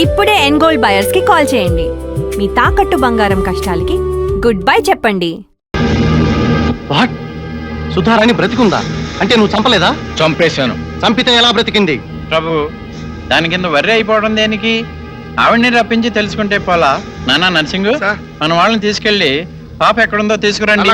ఇప్పుడే ఎన్గోల్డ్ బయర్స్ కి కాల్ చేయండి. మీ తాకట్టు బంగారం కష్టాలకి గుడ్ బై చెప్పండి. వాట్? సుధారాణి బ్రతికుందా? అంటే నువ్వు చంపలేదా? చంపేశాను. చంపితే ఎలా బ్రతికింది? ప్రభు, దాని కింద వర్రీ అయిపోవడం దేనికి? ఆవిడ్ని రప్పించి తెలుసుకుంటే పోలా. నానా నర్సింగ్, మన వాళ్ళని తీసుకెళ్లి పాప ఎక్కడుందో తీసుకురండి.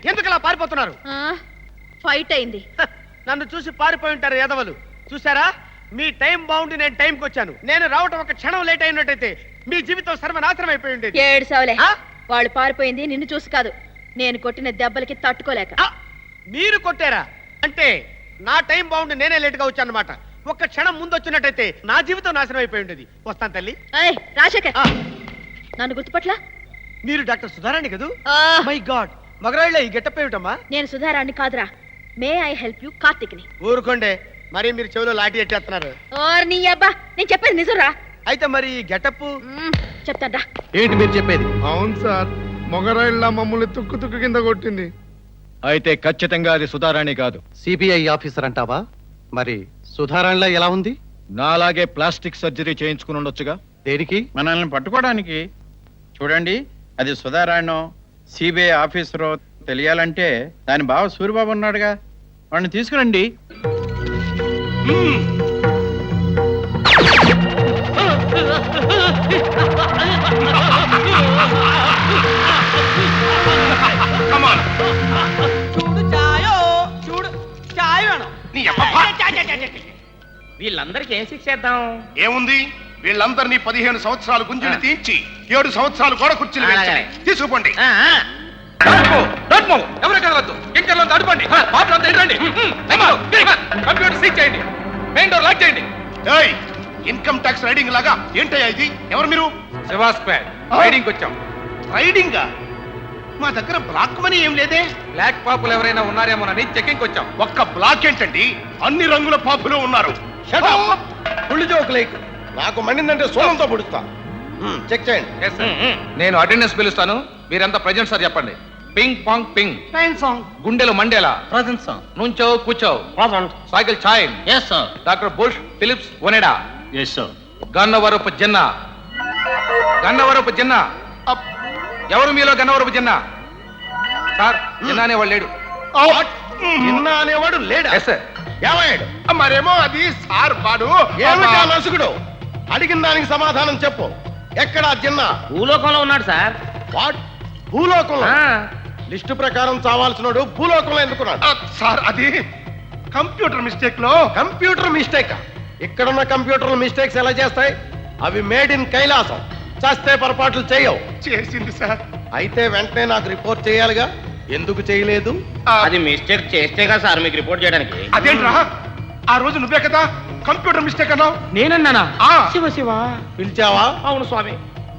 ఎందుకలా పారిపోతున్నారు? ఫైట్ అయింది. నన్ను చూసి పారిపోయి ఉంటారు ఎదవలు. చూసారా, మీ టైం బాగుండి నేను టైంకి వచ్చాను. నేను రావటం ఒక క్షణం లేట్ అయినట్టయితే మీ జీవితం సర్వనాశనం అయిపోయి ఉండేది. ఏడ్సవలే, వాళ్ళు పారిపోయింది నిన్ను చూసి కాదు, నేను కొట్టిన దెబ్బలకి తట్టుకోలేక. మీరు కొట్టారా? అంటే నా టైం బాగుండి నేనే లేట్ గా వచ్చాను అనమాట. ఒక్క క్షణం ముందు వచ్చినట్టయితే నా జీవితం నాశనం అయిపోయి ఉండేది. వస్తాను తల్లి. రాజశేఖర్, నన్ను గుర్తుపట్లా? మీరు డాక్టర్ సుధారాణి కదూ? మై గాడ్, మగరాళ్ళ ఈ గెటప్ ఏమిటమ్మా? నేను సుధారాణి కాదురా, మే ఐ హెల్ప్ యూ కార్తిక్ని. ఊరుకోండే, మరి మీరు చెవిలో లాఠీ ఎట్టేస్తున్నారు. నీ అబ్బా, నేను చెప్పేది నిజంరా. అయితే మరి గెటప్ చెప్తాడా? ఏంటి మీరు చెప్పేది? అవును సార్, మొగరాయిళ్ళ మమ్మల్ని తుక్కు తుక్కు కింద కొట్టింది. అయితే ఖచ్చితంగా అది సుధారాణి కాదు. సిబిఐ ఆఫీసర్ అంటావా? మరి సుధారాణిలా ఎలా ఉంది? నాలాగే ప్లాస్టిక్ సర్జరీ చేయించుకుని ఉండొచ్చుగా. దేనికి? మనల్ని పట్టుకోవడానికి. చూడండి, అది సుధారాణో సిబిఐ ఆఫీసరో తెలియాలంటే దాని బావ సూరిబాబు ఉన్నాడుగా, వాడిని తీసుకురండి. చూడు చాయో, చూడు చాయ్ వేണം. వీళ్ళందరికీ ఏం శిక్ష చేద్దాం? ఏముంది, వీళ్ళందరినీ 15 సంవత్సరాలు గుంజులు తీర్చి 7 సంవత్సరాలు గోడ కుర్చీలు వేయించాలి. తీసుకుపోండి. ఎవరు కదలద్దు, ఇంకర్లో తడుపండి, కంప్యూటర్ సీజ్ చేయండి, మెయిన్ డోర్ లాక్ చేయండి. ఇన్కమ్ ట్యాక్స్ రైడింగ్ లాగా ఏంటయ్యా ఇది? ఎవరు మీరు? శివాస్పేట్ రైడింగ్ వచ్చాం. రైడింగా? మా దగ్గర బ్లాక్ మనీ ఏం లేదే. బ్లాక్ పాపులు ఎవరైనా ఉన్నారేమోనని చెకింగ్ వచ్చాం. ఒక్క బ్లాక్ ఏంటండి, అన్ని రంగుల పాపులు ఉన్నారు. నాకు మండిందంటే సోలంతో పుడుస్తా. చెక్ చేయండి. నేను అటెండెన్స్ పిలుస్తాను, మీరంతా ప్రజెంట్ సార్ చెప్పండి. పింగ్ పాంగ్ పింగ్, గుండెలు మండేలా, నుంచో కూర్చో, cycle chain, doctor Bush Philips Onida, yes sir. Gannavarapu Jinna. Gannavarapu Jinna. ఎవరు మీలో గన్నవరపు జిన్న? సార్, జిన్న అనేవాడు లేడు. చిన్న అనేవాడు లేడా? Yes sir. ఏమయ్యాడు? మరేమో అది సార్ వాడు ఏమిటా నసుగుడు? అడిగిన దానికి సమాధానం చెప్పు. ఎక్కడా జిన్న? భూలోకంలో ఉన్నాడు సార్. వాట్? భూలోకంలో? లిస్టు ప్రకారం చావాల్సినోడు భూలోకంలో ఎందుకున్నాడు? సార్ అది కంప్యూటర్ మిస్టేక్ లో. Computer mistake? ఇక్కడున్న కంప్యూటర్లు మిస్టేక్స్ ఎలా చేస్తాయి? అవి మేడ్ ఇన్ కైలాసం. చేస్తే పొరపాట్లు చేయవు. చేసింది సార్. అయితే వెంటనే నాకు రిపోర్ట్ చేయాలిగా. ఎందుకు చేయలేదు? అది మిస్టేక్ చేస్తేగా సార్ మీకు రిపోర్ట్ చేయడానికి. అదేంట్రా, ఆ రోజు నువ్వే కదా కంప్యూటర్ మిస్టేక్ అన్నావు. నేనన్నానా? ఆ. శివ శివ. పిలిచావా? అవును స్వామి.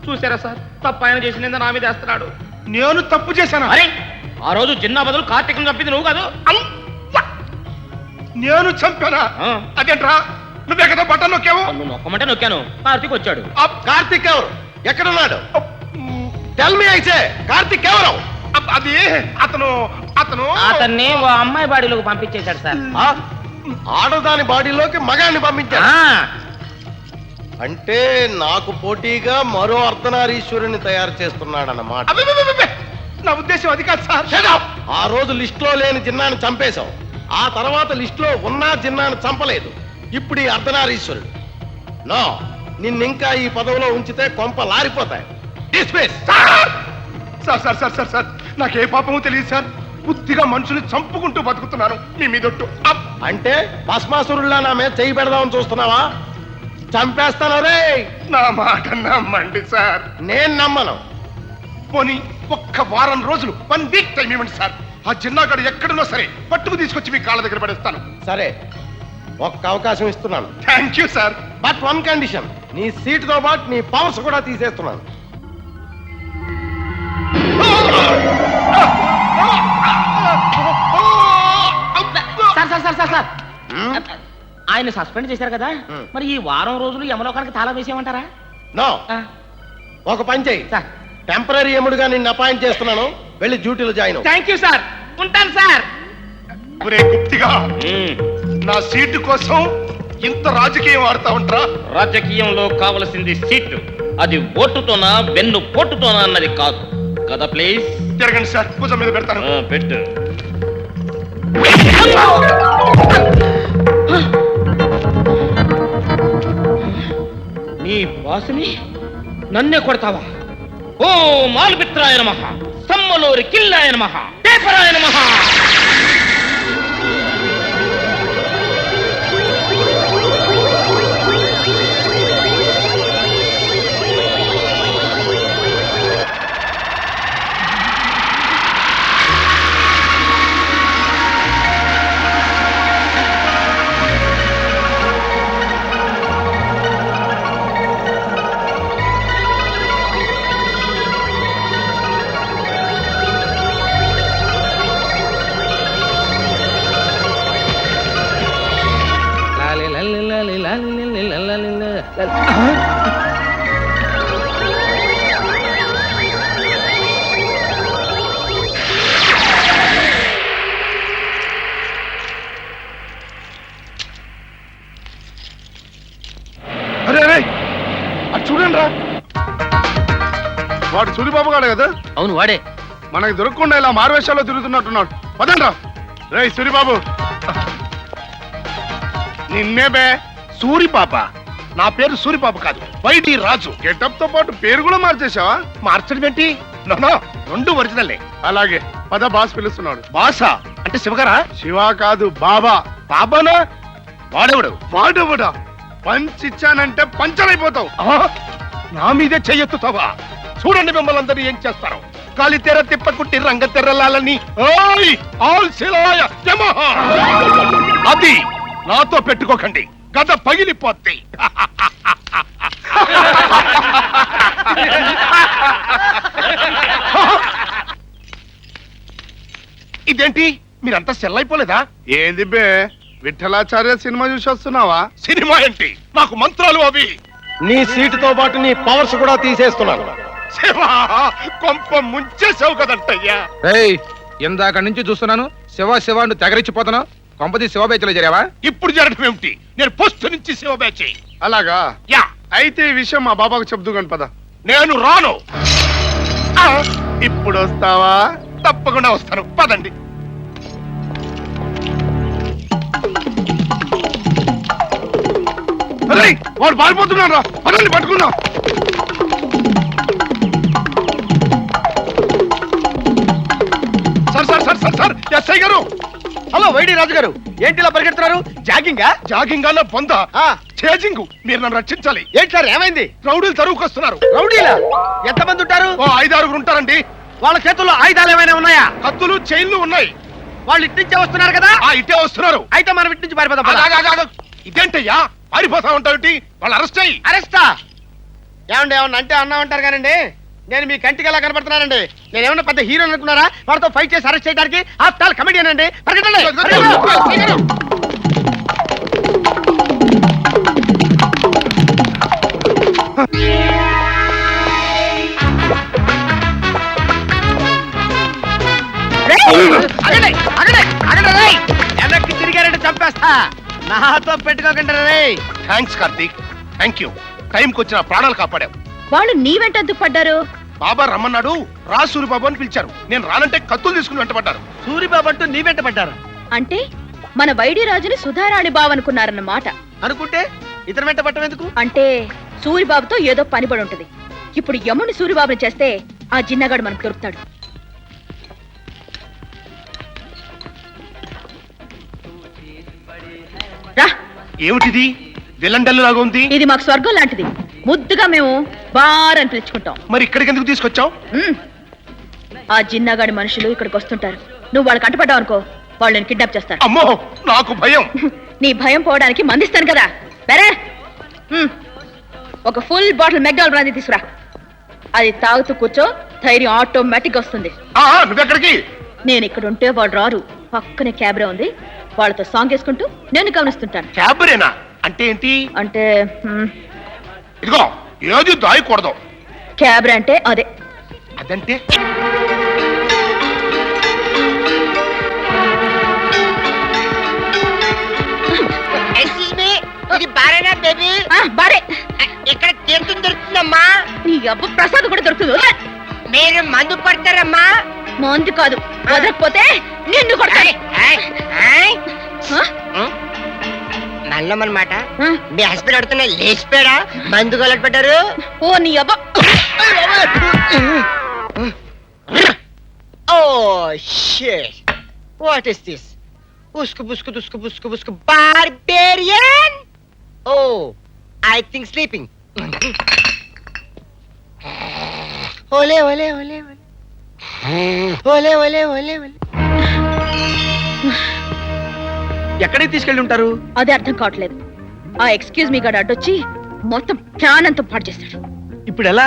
చూసారా సార్, తప్ప ఆయన చేసిన నా మీద వేస్తున్నాడు. నేను తప్పు చేశాను. అరే, ఆ రోజు జిన్నా బదులు కార్తీకం చంపింది నువ్వు కాదు? నేను చంపానా? ఆ. అదేంట్రా, నువ్వే కదా బటన్ నొక్కావు. నువ్వు నొక్కమంటే నొక్కాను. కార్తీక్ వచ్చాడు. కార్తీక్ ఎవరు? ఎక్కడున్నాడు? టెల్ మీ అయితే. కార్తీక్ ఎవరు? అది అతను అతను అతన్ని ఓ అమ్మాయి బాడీలోకి పంపించేశాడు సార్. ఆడదాని బాడీలోకి మగాన్ని పంపించాడు. అంటే నాకు పోటీగా మరో అర్ధనారీశ్వరుని తయారు చేస్తున్నాడన్నమాట. నా ఉద్దేశం అది కాదు సార్. ఆ రోజు లిస్ట్ లో లేని జిన్నాన్ని చంపేశాం. ఆ తర్వాత లిస్ట్ లో ఉన్న జిన్నాన్ని చంపలేదు. ఇప్పుడు ఈ అర్ధనారీశ్వరుడు. నో, నిన్నింకా ఈ పదవిలో ఉంచితే కొంప లారిపోతాయి. Dismiss. Sir sir sir sir sir, నాకే పాపమో తెలియదు సార్. బుద్ధిగా మనుషులు చంపుకుంటూ బతుకుతున్నాను మీ మీదొట్టు. అంటే భస్మాసురుల్లా నా మీద చేయి పెడదామని చూస్తున్నావా? చంపేస్తాను రే. నా మాట నమ్మండి సార్. నేను నమ్మను. పోనీ ఒక్క వారం రోజులు, 1 వీక్ టైం ఇవ్వండి సార్. ఆ చిన్నగాడు ఎక్కడున్నా సరే పట్టుకు తీసుకొచ్చి మీ కాళ్ళ దగ్గర పడేస్తాను. సరే, ఒక్క అవకాశం ఇస్తున్నాను. Thank you sir. But 1 condition. నీ సీటుతో పాటు నీ పవర్స్ కూడా తీసేస్తున్నాను. Sir sir sir sir sir, ఆయన సస్పెండ్ చేశారు కదా, మరి ఈ వారం రోజులు యమలోకానికి తాళం వేసేయమంటారా? నో, ఒక పని చెయ్యి. టెంపరీ ఎముడుగా నిన్ను అపాయింట్ చేస్తున్నాను. వెళ్ళి డ్యూటీలో జాయిన్. Thank you sir. ఉంటాను సార్. గుప్తిగా, నా సీటు కోసం ఇంత రాజకీయం ఆడుతా ఉంటా? రాజకీయంలో కావలసింది సీటు. అది ఓటుతోనా వెన్ను పోటుతోనా అన్నది కాదు కదా. ప్లీజ్ జరగండి సార్, భుజం మీద పెడతాను. పెట్టు. నీ బాసుని నన్నే కొడతావా? ఓ మాల్పిత్రాయ నమః, సమ్మలూరి కిల్లాయ నమః, పేపరాయ నమః. అరే అరే, అది చూడండి రా. వాడు సూరిబాబు గాడు కదా? అవును, వాడే. మనకి దొరకకుండా ఇలా మారువేషాల్లో తిరుగుతున్నట్టున్నాడు. పదండి రా. రే సూరిబాబు. నిన్నే బే. సూరిపాప? నా పేరు సూరిపాప కాదు, వైడి రాజు. గెటప్ తో పాటు పేరు కూడా మార్చేసావా? మార్చడం ఏంటి? నో, 2 ఒరిజినల్లే. అలాగే పద, బాస్ పిలుస్తున్నాడు. బాసా అంటే శివగారా? శివ కాదు, బాబా. బాబానా? వాడెవడు? వాడెవడా? పంచ్ ఇచ్చానంటే పంచర్ అయిపోతావు. నా మీదే చెయ్యెత్తుతావా? చూడండి మిమ్మల్ని అందరూ ఏం చేస్తారో. కాలి తెర తిప్పకుట్టి రంగ తెర్రలాలని. అది నాతో పెట్టుకోకండి, గద పగిలిపోద్ది. ఇదేంటి, మీరంతా సెల్ అయిపోలేదా? ఏంది బే, విఠలాచార్య సినిమా చూసి వస్తున్నావా? సినిమా ఏంటి, నాకు మంత్రాలు అవి. నీ సీటుతో పాటు నీ పవర్స్ కూడా తీసేస్తున్నాను. శివా, కొంప ముంచేసావు కదంటయ్యా. ఇందాక నుంచి చూస్తున్నాను శివ శివ అంటూ తెగరిచ్చిపోతున్నావు. కొంపతి శివబేచలో చేరావా? ఇప్పుడు జరగడం ఏమిటి? నేను పోస్ట్ నుంచి శివ బ్యాచ్. అలాగా? యా, అయితే ఈ విషయం మా బాబాకు చెప్దు కాని పద. నేను రాను. ఆ, ఇప్పుడు వస్తావా? తప్పకుండా వస్తాను, పదండి. అరే, వాడు పారిపోతున్నాడు రా, పదండి పట్టుకుందాం. Sir sir sir sir sir, SI గారు. హలో వైడి రాజు గారు, ఏంటి ఇలా పరిగెడుతున్నారు? జాగింగా? జాగింగ్ అన్న పొంద చేజింగ్. మీరు నన్ను రక్షించాలి. ఏంటి సార్, ఏమైంది? రౌడీలు తరువుకొస్తున్నారు. రౌడీలా? ఎంతమంది ఉంటారు? ఓ 5-6 ఉంటారండి. వాళ్ళ చేతుల్లో ఆయుధాలు ఏమైనా ఉన్నాయా? కత్తులు, చైన్లు ఉన్నాయి. వాళ్ళు ఇటు నుంచే వస్తున్నారు కదా? ఆ ఇటే వస్తున్నారు. అయితే మనం ఇటు నుంచి పారిపోదాం. ఆగు, ఆగు, ఆగు. ఇదేంటయ్యా, పారిపోతా ఉంటావు? వాళ్ళు అరెస్ట్ అయ్యి. అరెస్టా? ఏమండి, ఏమన్నా అంటే అన్నా ఉంటారు కానండి, నేను మీ కంటికి ఎలా కనపడుతున్నానండి? నేను ఏమన్నా పెద్ద హీరో అనుకున్నారా వాడితో ఫైట్ చేసి అరెస్ట్ చేయడానికి? ఆఫ్టర్ ఆల్ కమెడియన్ అండి. పరిగెట్టండి. ఆగండి, ఆగండి, ఆగండి రేయ్. వెనక్కి తిరిగారంటే చంపేస్తా. నాతో పెట్టుకోకండి రేయ్. Thanks Karthik, thank you. టైంకి వచ్చిన ప్రాణాలు కాపాడావు. వాళ్ళు నీ వెంట ఎందుకు పడ్డారు? బాబా రమ్మన్నాడు, రా సూరిబాబు అని పిలిచారు. నేను రానంటే కత్తులు తీసుకుని వెంటబడ్డారు. సూరిబాబు అంటూ నీ వెంట పడ్డారు అంటే మన వైడి రాజుని సుధారాణి బావనుకున్నారన్నమాట. అనుకుంటే ఇతర వెంట పట్టం ఎందుకు? అంటే సూరిబాబుతో ఏదో పనిపడి ఉంటది. ఇప్పుడు యముని సూరిబాబుని చేస్తే ఆ జిన్నగాడు మనకు దొరుకుతాడు. రా, ఏమిటిది? విలండల్లు లాగా ఉంది. ఇది మాకు స్వర్గం లాంటిది. ముద్దుగా మేము బార్ అని పిలుచుకుంటాం. మరి ఇక్కడికి ఎందుకు తీసుకొచ్చావు? ఆ జిన్నగాడి మనుషులు ఇక్కడికి వస్తుంటారు. నువ్వు వాళ్ళకి అంటపడ్డావు అనుకో, వాళ్ళని కిడ్నాప్ చేస్తారు. అమ్మో, నాకు భయం. నీ భయం పోవడానికి మందిస్తాను కదా. బెరే, ఒక ఫుల్ బాటిల్ మెక్డాల్ బ్రాందీ తీసుకురా. అది తాగుతూ కూర్చో, ధైర్యం ఆటోమేటిక్ వస్తుంది. నువ్వెక్కడికి? నేను ఇక్కడ ఉంటే వాడు రారు. పక్కనే క్యాబ్రే ఉంది, వాళ్ళతో సాంగ్ వేసుకుంటూ నేను గమనిస్తుంటాను. క్యాబరేనా అంటే ఏంటి? అంటే ఇదిగో, ఏది దాయకూడదు. క్యాబ్రే అంటే అదే. అదంటే బారే. ఇక్కడ తీర్థం దొరుకుతుందమ్మా. నీ అబ్బ ప్రసాద్ కూడా దొరుకుతుంది. మీరు మందు పడతారమ్మా. మందు కాదు, వదలకపోతే నిన్ను కొడతాను. నల్లమన్నమాట. మీ హస్బెండ్ అడుగుతున్నా లేచిపోయాడా? మందు గొలట్ పడ్డారు. ఓ నీ అబ్బ. Oh shit, what is this? ఉస్కు బుస్కు దుస్కు బుస్కు బుస్కు barbarian. Oh, I think sleeping. ఓలే ఓలే ఓలే ఓలే ఓలే ఓలే ఓలే. ఎక్కడికి తీసుకెళ్ళి ఉంటారు? అదే అర్థం కావట్లేదు. ఆ ఎక్స్క్యూజ్ మీ గాడు అడ్డొచ్చి మొత్తం ప్రాణంతో పాటు చేస్తాడు. ఇప్పుడు ఎలా?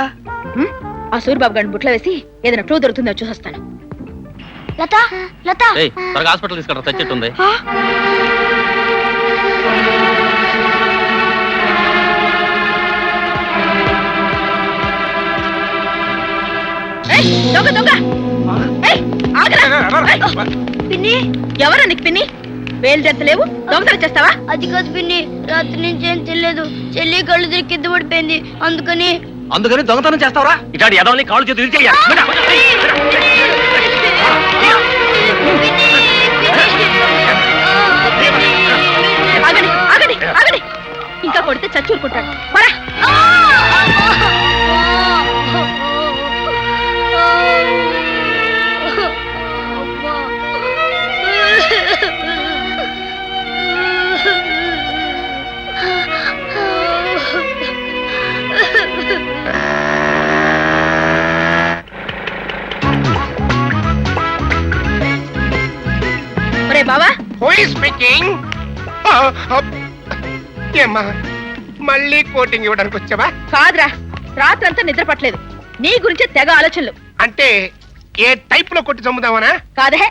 ఆ సూరిబాబు గారిని బుట్లో వేసి ఏదైనా క్లూ దొరుకుతుందో చూసొస్తాను. లత, లత, త్వరగా హాస్పిటల్ తీసుకుంటా, చచ్చెట్టుంది. దొంగ దొంగ, పిన్ని, ఎవరా నీకు పిన్ని? వేలు జరతలేవు, దొంగతనం చేస్తావా? అది కాదు పిన్ని, రాత్రి నుంచి ఏం తెలియదు. చెల్లి కళ్ళు తిరిగి కింద పడిపోయింది, అందుకని దొంగతనం చేస్తావరా? ఇటాడి ఎదవల్ని కాళ్ళు చేతులు విరిచేయ్యా. ఆగండి, ఆగండి, ఆగండి. ఇంకా కొడితే చచ్చూరుకుంటాడు. పరా. బావా, స్పీకింగ్. ఏమ్మా, మళ్ళీ కోటింగ్ ఇవ్వడానికి వచ్చావా? కాదురా, రాత్రంతా నిద్ర పట్టలేదు. నీ గురించే తెగ ఆలోచనలు. అంటే ఏ టైప్ లో కొట్టి చంపుదామనా? కాదే,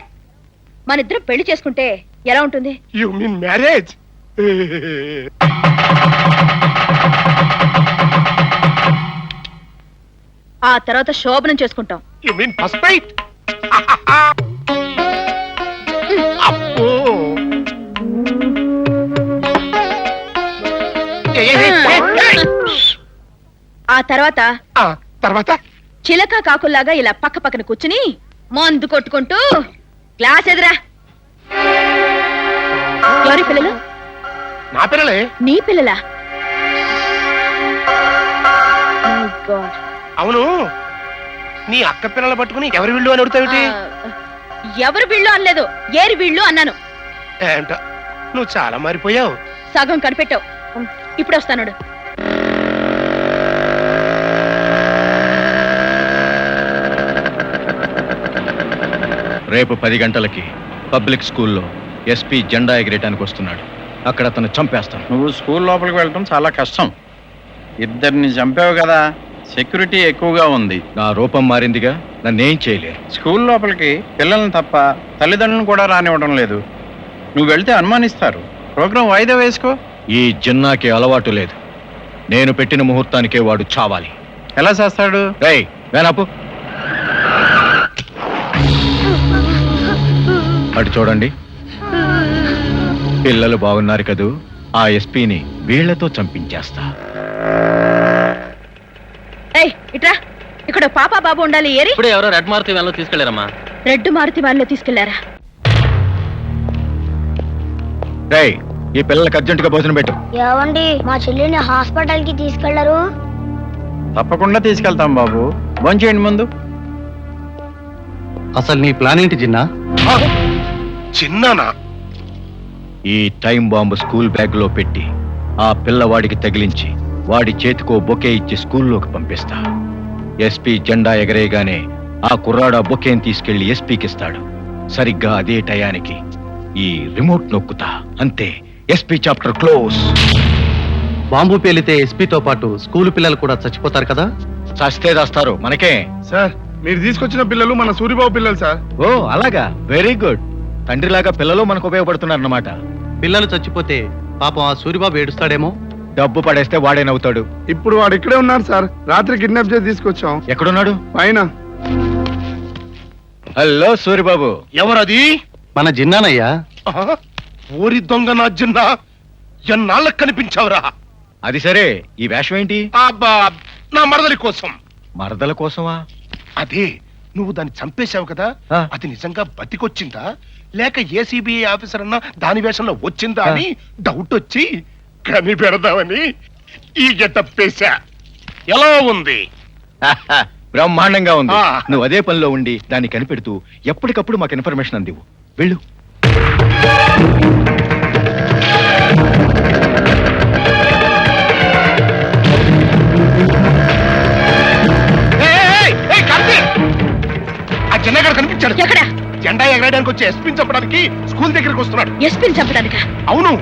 మన ఇద్దరు పెళ్లి చేసుకుంటే ఎలా ఉంటుంది? You mean marriage? ఆ తర్వాత శోభనం చేసుకుంటాం. You mean first night? అబ్బో, ఆ తర్వాత తర్వాత చిలక కాకుల్లాగా ఇలా పక్క పక్కన కూర్చుని మందు కొట్టుకుంటూ క్లాస్ ఎదురా. ఎవరి పిల్లలు? నా పిల్లలే. నీ పిల్లలా? My God. అవును, నీ అక్క పిల్లలు పట్టుకుని ఎవరి వీళ్ళు అని అడుగుతావిటి? ఎవరు వీళ్ళు అనలేదు, ఏరి వీళ్ళు అన్నాను. ఏంట, నువ్వు చాలా మారిపోయావు. సగం కనిపెట్టావు. ఇప్పుడు వస్తాను. రేపు 10 గంటలకి పబ్లిక్ స్కూల్లో ఎస్పీ జెండా ఎగిరేయడానికి వస్తున్నాడు. అక్కడ అతను చంపేస్తాను. నువ్వు స్కూల్ లోపలికి వెళ్ళడం చాలా కష్టం. ఇద్దరిని చంపావు కదా, సెక్యూరిటీ ఎక్కువగా ఉంది. నా రూపం మారిందిగా, నన్నేం చేయలేరు. స్కూల్ లోపలికి పిల్లల్ని తప్ప తల్లిదండ్రులను కూడా రానివ్వడం లేదు. నువ్వు వెళ్తే అనుమానిస్తారు. ప్రోగ్రాం వాయిదా వేసుకో. ఈ జిన్నాకి అలవాటు లేదు. నేను పెట్టిన ముహూర్తానికే వాడు చావాలి. ఎలా చేస్తాడు? రేయ్ వేనాపు, అటు చూడండి. పిల్లలు బాగున్నారు కదూ, ఆ ఎస్పీని వీళ్లతో చంపించేస్తా. ఇట్రా, ఇక్కడ పాపా బాబు ఉండాలి. ఏరి ఇప్పుడు ఎవరో రెడ్ మారుతి వ్యాన్లో తీసుకెళ్లారమ్మా. రెడ్ మారుతి వ్యాన్లో తీసుకెళ్లారా? రేయ్, ఈ పిల్లలకి అర్జెంటుగా భోజనం పెట్టు. ఏవండి, మా చెల్లిని హాస్పిటల్ కి తీసుకెళ్లరు? తప్పకుండా తీసుకెళ్తాం బాబు. భోంచేయండి ముందు. అసలు నీ ప్లాన్ ఏంటి జిన్నా? చిన్నానా? ఈ టైం బాంబు స్కూల్ బ్యాగ్ లో పెట్టి ఆ పిల్లవాడికి తగిలించి వాడి చేతికో బొకే ఇచ్చి స్కూల్లోకి పంపిస్తా. ఎస్పీ జెండా ఎగరేయగానే ఆ కుర్రాడు ఆ బొకేని తీసుకెళ్లి ఎస్పీకి ఇస్తాడు. సరిగ్గా అదే టయానికి ఈ రిమోట్ నొక్కుతా. అంతే, ఎస్పీ చాప్టర్ క్లోజ్. బాంబు పేలితే ఎస్పీతో పాటు స్కూల్ పిల్లలు కూడా చచ్చిపోతారు కదా? చస్తే దాస్తారు, మనకే. సార్, మీరు తీసుకొచ్చిన పిల్లలు మన సూరిబాబు పిల్లలు సార్. ఓ అలాగా, వెరీ గుడ్. తండ్రిలాగా పిల్లలు మనకు ఉపయోగపడుతున్నారన్నమాట. పిల్లలు చచ్చిపోతే పాపం ఆ సూరిబాబు ఏడుస్తాడేమో. డబ్బు పడేస్తే వాడే నవ్వుతాడు. ఇప్పుడు వాడు ఇక్కడే ఉన్నారు సార్. రాత్రి కిడ్నాప్ చేసి తీసుకొచ్చాం. ఎక్కడున్నాడు? పైన. హలో సూరిబాబు. ఎవరది? మన జిన్నానయ్యా. ఊరి దొంగ నా జిన్నా, ఎన్నాళ్ళకు కనిపించావురా? అది సరే, ఈ వేషం ఏంటి? అబ్బా, నా మరదలి కోసం. మరదల కోసమా? అదే, నువ్వు దాన్ని చంపేశావు కదా, ఆ. అది నిజంగా బతికొచ్చిందా లేక ఏసీబీఐ ఆఫీసర్ అన్న దాని వేషంలో వచ్చిందా అని డౌట్ వచ్చి కనిపెడదామని ఈ గెటప్ వేశా. ఎలా ఉంది? బ్రహ్మాండంగా ఉంది. ఆ. నువ్వు అదే పనిలో ఉండి దాన్ని కనిపెడుతూ ఎప్పటికప్పుడు మాకు ఇన్ఫర్మేషన్ అందివు. వెళ్ళు. ఆ చిన్నగాడు కనిపించాడు. ఎక్కడ? జెండా ఎగరడానికి వచ్చి ఎస్పీని చంపడానికి స్కూల్ దగ్గరికి వస్తున్నాడు. ఎస్పీని చంపడానికా? అవును,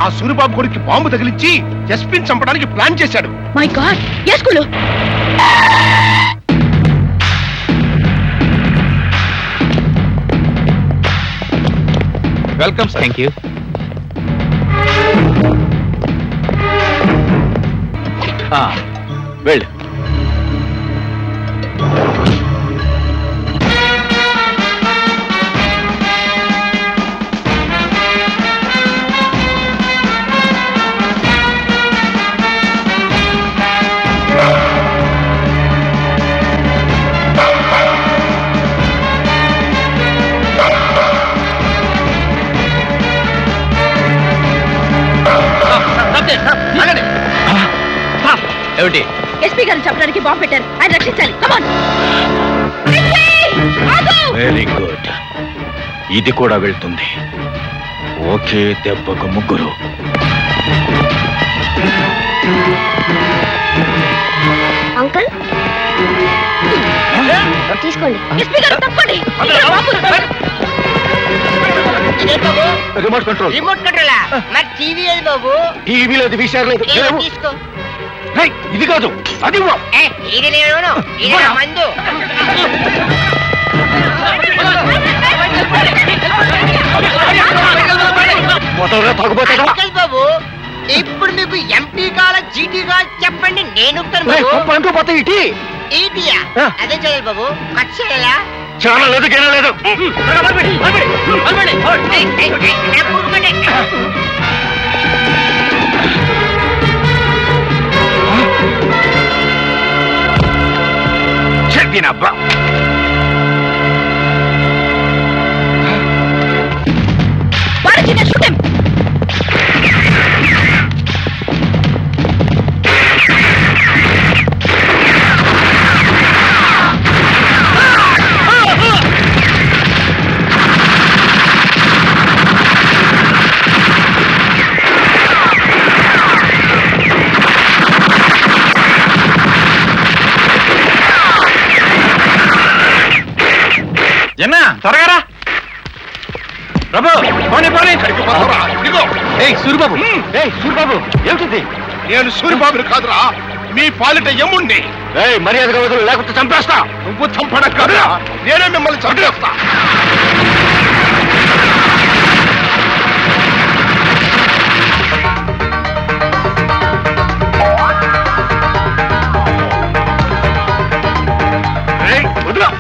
ఆ సూరిబాబు కొడుక్కి బాంబు తగిలించి ఎస్పీని చంపడానికి ప్లాన్ చేశాడు. మై గాడ్, ఏ school? Welcome sir. Thank you. వెళ్ళు. ఏమిటి? ఎస్పీ గారిని చంపడానికి బాంబు పెట్టారు. ఆయన రక్షించాలి. కమాన్. Very good. ఇది కూడా వెళ్తుంది. ఓకే, దెబ్బకు ముగ్గురు. అంకుల్ తీసుకోండి. ఎస్పీ గారు తప్పండి. Remote control. రిమోట్ కంట్రోలా? మరి టీవీ ఏది బాబు? టీవీలో విషయాలు ఏదో తీసుకో. ఇది కాదు, అది ఇవ్వు. ఇది నేను, ఇది నా మందు. మొదలుగా తాగుపోతాడా? అంకుల్ బాబు, ఇప్పుడు మీకు ఎంపీ కావాలా జీటీ కావాలా చెప్పండి, నేను ఇస్తాను బాబు. అంటూ పోతే ఇటీ ఈటీయా? అదే చేయాలి బాబు, కట్ చేయాలా? చాలా లేదు, గేలా లేదు. నా పురుగుమండి. దీని అబ్బా వాడు చిన్న shoot him. జన్నా త్వరగా రా ప్రభు పోనీ పోనీ ఇదిగో ఏయ్ సూరిబాబు ఏయ్ సూరిబాబు ఏమిటిది నేను సూరిబాబుని కాదురా మీ పాలిట యముణ్ణి. ఏయ్ మర్యాదగా వదులు లేకపోతే చంపేస్తా. నువ్వు చంపడం కాదురా, నేనే మిమ్మల్ని చంపేస్తా. ఏయ్, వదిలా.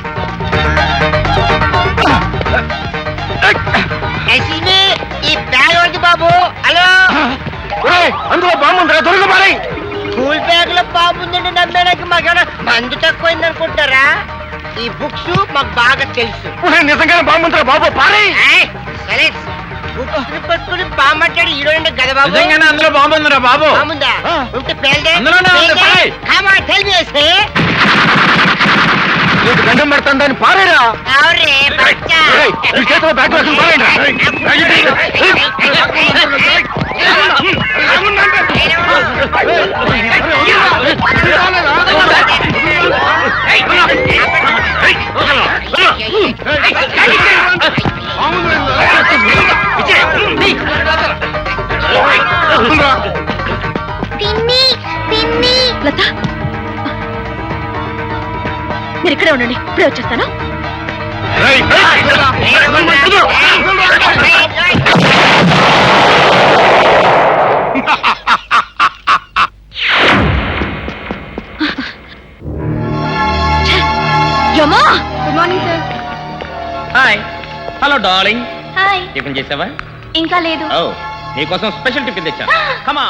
ఎక్స్క్యూజ్ మీ, ఈ బ్యాగ్ ఉంది బాబు. హలో, ఒరేయ్, అందులో బాంబు ఉందిరా, దొరక మారేయ్. స్కూల్ బ్యాగ్ లో బాబు ఉందండి. నమ్మేడానికి మాకేమైనా మందు తక్కువైంది అనుకుంటారా? ఈ బుక్స్ మాకు బాగా తెలుసు. ఒరేయ్, నిజంగానే బాంబు ఉందిరా బాబు, పారేయ్. బుక్స్ పట్టుకుని బామ్మట్టాడు హీరోయిన్ కదా బాబు. నిజంగానే అందులో బాంబు ఉందిరా బాబు. బాగుందా? ఉంటే పేల్దే. అందులోనే ఉంది, పారేయ్. Come on, tell me, say. నీకు దండం పెడతాను దాన్ని పారేరా. అవురే, బచ్చా. ఏయ్, ఈ చేతిలో బ్యాగ్ వేసుకుని పారేయండి. లత, మీరు ఇక్కడే ఉండండి, ఇప్పుడే వచ్చేస్తాను. యమా, good morning sir. Hi, hello darling. Hi. Tiffin చేసావా? ఇంకా లేదు. ఓ, నీకోసం స్పెషల్ టిఫిన్ తెచ్చా. కమా.